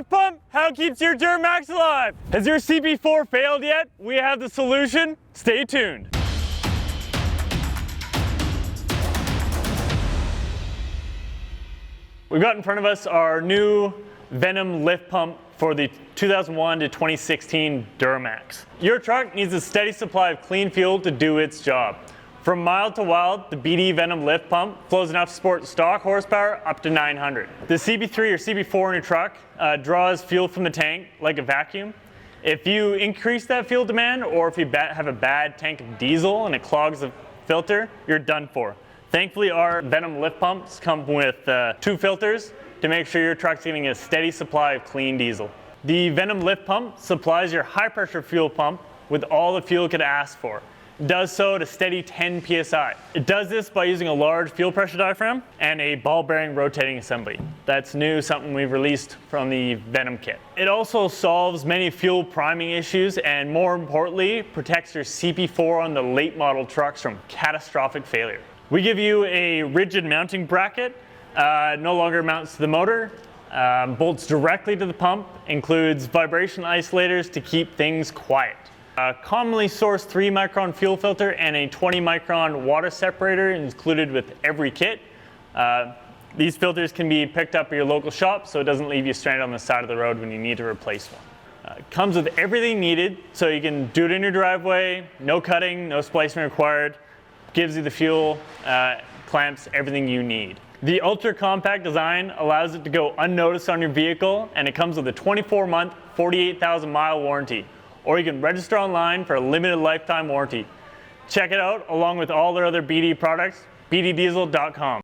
Lift Pump, how it keeps your Duramax alive. Has your CP4 failed yet? We have the solution. Stay tuned. We've got in front of us our new Venom Lift Pump for the 2001 to 2016 Duramax. Your truck needs a steady supply of clean fuel to do its job. From mild to wild, the BD Venom Lift Pump flows enough to support stock horsepower up to 900. The CP3 or CP4 in your truck draws fuel from the tank like a vacuum. If you increase that fuel demand, or if you have a bad tank of diesel and it clogs the filter, you're done for. Thankfully, our Venom Lift Pumps come with 2 filters to make sure your truck's getting a steady supply of clean diesel. The Venom Lift Pump supplies your high pressure fuel pump with all the fuel it could ask for. It does so at a steady 10 psi. It does this by using a large fuel pressure diaphragm and a ball bearing rotating assembly. That's new, something we've released from the Venom kit. It also solves many fuel priming issues and, more importantly, protects your CP4 on the late model trucks from catastrophic failure. We give you a rigid mounting bracket, no longer mounts to the motor, bolts directly to the pump, includes vibration isolators to keep things quiet. A commonly sourced 3 micron fuel filter and a 20 micron water separator included with every kit. These filters can be picked up at your local shop, so it doesn't leave you stranded on the side of the road when you need to replace one. It comes with everything needed, so you can do it in your driveway, no cutting, no splicing required. Gives you the fuel, clamps, everything you need. The ultra compact design allows it to go unnoticed on your vehicle, and it comes with a 24-month, 48,000 mile warranty. Or you can register online for a limited lifetime warranty. Check it out along with all their other BD products, bddiesel.com.